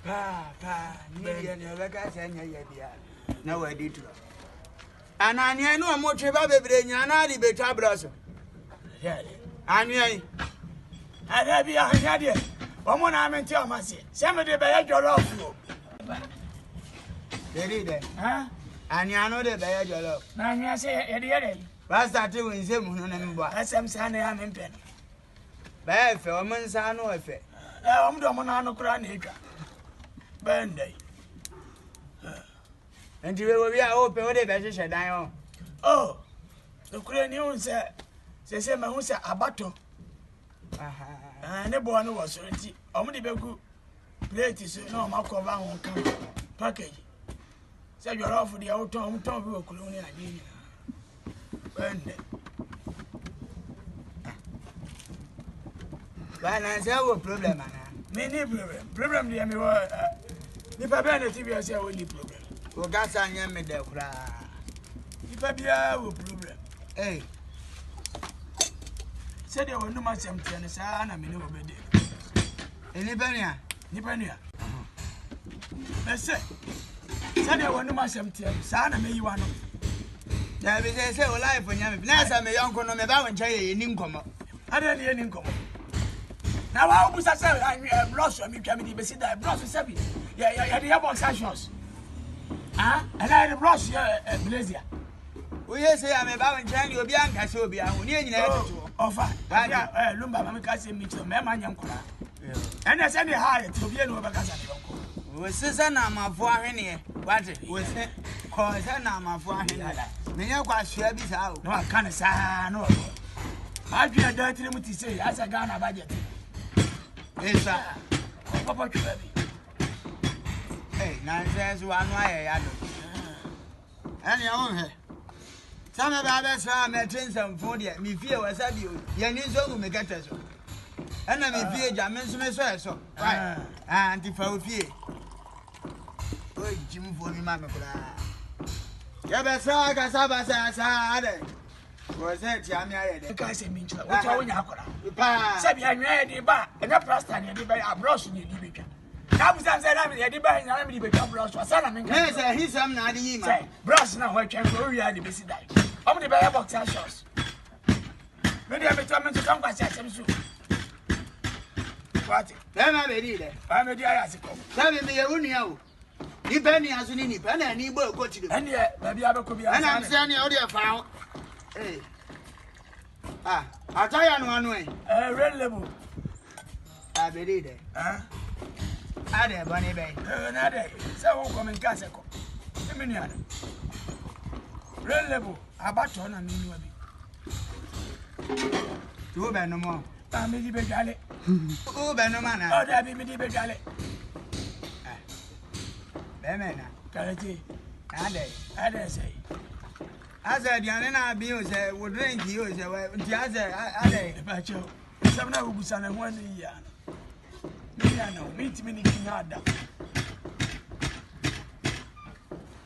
Media never got any idea. No, I did. And I know more about baby than I did tablas. And I be a idea. One I'm in tell myself. Somebody by your love. They did it, huh? And you know the bad your love. Now, I say, idiot. What's that doing? That's some Sunday I'm in pen. Bad for a man's son or affair. I'm Dominano Cranica. Banday. And you will be open with a better down. Oh, the Ukrainian said, says Mahusa Abato. And the boy was only Beku. Plate is no Marco Van package. Say you're off for the old Tom Colonial. Banday. But I say, what problem? Many problem, dear me. If I bear the TV, I say, only problem. Oh, that's a young man there. If I be a problem, eh? Said there were no much empty and a son, I mean, over there. In Nibania. Let's say, said there were no much empty and son, I may you want to. There is a say, life when you're nice, I may uncle no me bow and tell you in income. I don't hear income. Now, I was a seven, I'm lost. I mean, coming to see that brush is heavy. Yeah, the about sessions. Ah, and I had a brush here at Blazier. We say I'm about and tell you, Bianca, so be I will need to offer. Lumba, I'm casting me to Mamma Yankula. And I send a high to be over Casano. Was Susanna for any? What was it? Cause I'm for any. Me no quite sure this out. No, I can't say no. I can't dirty him to say, as a gun a budget. Yes, sir. Papa, hey, nonsense, one way I do. And your own head. Some of others are making some food yet. Me fear was at you. Yanizo will make us. And I may fear Jamin so. Right. And if I will fear. Oh, Jim for me, Mamma. Yabasa, Casabasa, was that Yamia? The guy said, Mincha, what's all in Hakura? Sabi, I'm ready, but enough last time you buy a brush in the division. Now, I'm saying, I'm ready, but I'm ready to brush for Salaman. He's some nadie, my brush now, I can go really busy. I'm the bear box and shots. Maybe I'm determined to come by some soup. What? Then I'm ready there. I'm ready, I ask you. Tell me, you know. If any has any penny, and he will go to the end. Maybe I could be, and I'm saying, you're found. Hey. Ah, I'll tell you one way. Red level. I believe it. Huh? I did, Bunny Bay. Another. So come in Casco. A minute. Red level. About on and you will be. Two bad no more. I may be galley. Oh, Benomana. Oh, that be me galley. Bemena. Carity. I dare say. As I Diana Bios would drink you as the other. I about you. Some now who's on a 1 year. Miano, meet me in Yada.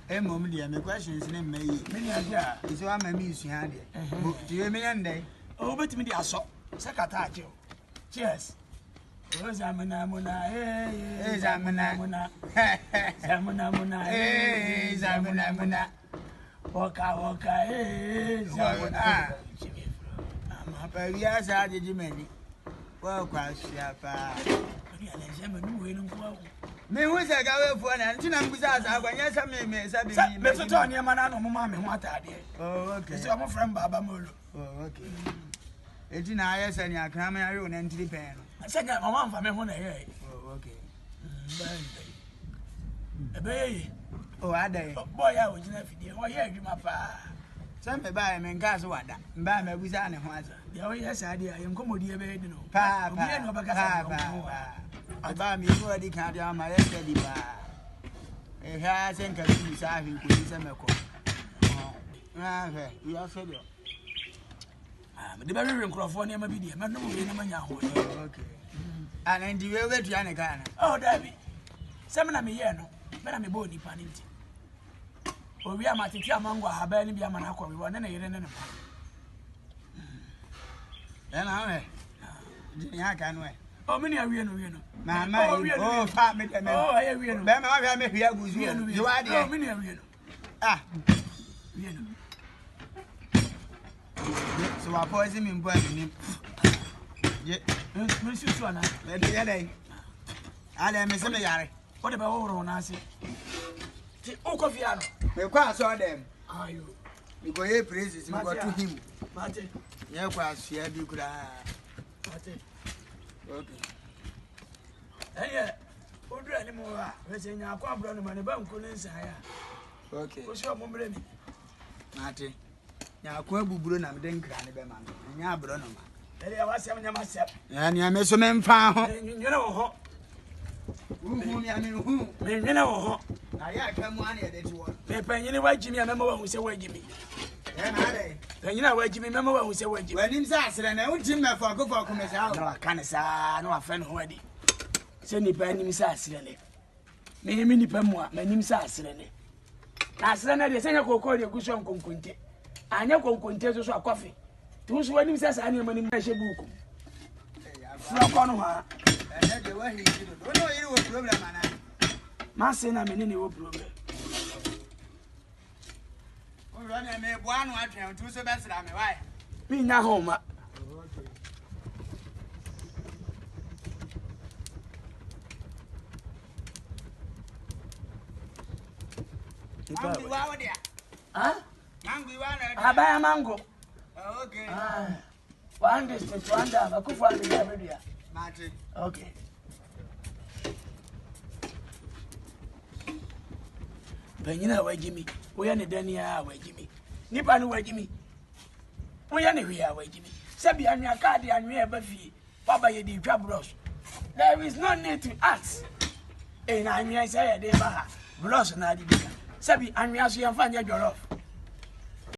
A moment, dear, my question is named May. Many idea is why my music had it. Do you mean day? Oh, but me, I saw. Secatajo. Cheers. Zamana, Zamana, Zamana, Zamana. Waka, Zamana. I'm happy. Yes, I did you many. Well, crash, me was a guy for an antenna without when yes, I may say, Mr. Tony, Manano, Mamma, what I did. Oh, okay. So I'm a friend, Baba Molo. Oh, okay. 18 hours and you're coming around and to the pen. I said that my mom for me when I hear. Oh, okay. A bay. Oh, I day. Boy, I was never here. Oh, yeah, you my father. Some may buy me in Caswada, buy me with Anna Haza. Oh, yes, I did. I am commodia bed, no. Papa, I buy me already can't do my lady bar. It has and can be saving to some you are fed. The very microphone, I'm a video, but no, okay. And then the way to Yanaka. Oh, Davy. Some of me here, no, but I'm a body panity. Oh, we are my teacher mango, I barely be a manako, we want any. Then I can wait. Oh, many are we no. Mama, oh, fat me. Oh, I am we no. Bema, I am here with you. You are there. Oh, many are we no. Ah, We no. so I poison him, boy. Yeah, Monsieur Swana. let the other. I am Miss Yari. What about all on us? Oh, coffee. We quite saw them. Are you? You go here, praises, you go to him. Mate. Yeah, quite share you could Mate. okay. Hey, who do any more? We're saying our quabbler money, but couldn't say. Okay. What's your mumble? Mate. Now, Quabu Bruna, then Granny Beman, and ya Bruno. I was saying myself. And ya miss a man found. You know, Who, I mean, who? you know, I come one here that you want. they pay you know Jimmy, I remember when we say, where Jimmy. Then you know where Jimmy, remember when we say, where Jimmy. When him says, and I would Jim for go for come out. No, I can't say, no, I found already. Send the penny, Miss Assilene. Me, mini Pemwa, my name's Assilene. As then I say, I go call your cushion conquinte. I never conquinte so a coffee. Who's when he says, I am an measure book. Flock on her. And that's the way he did it. Don't know you were problem, man. Master, I'm in any problem. Run and make one watch and two so best. I'm why. Me now home. Huh? I buy a mango. Okay. One distance, one down. I could find the area. Martin. Okay. But you know where Jimmy? We are the Dania, where Jimmy. Nipa no where Jimmy. We are here, where Jimmy. Sabi and your card and we have a fee. Papa, you did troubles. There is no need to ask. And I may say, they are bros and I did. Sabi and we are seeing find your off.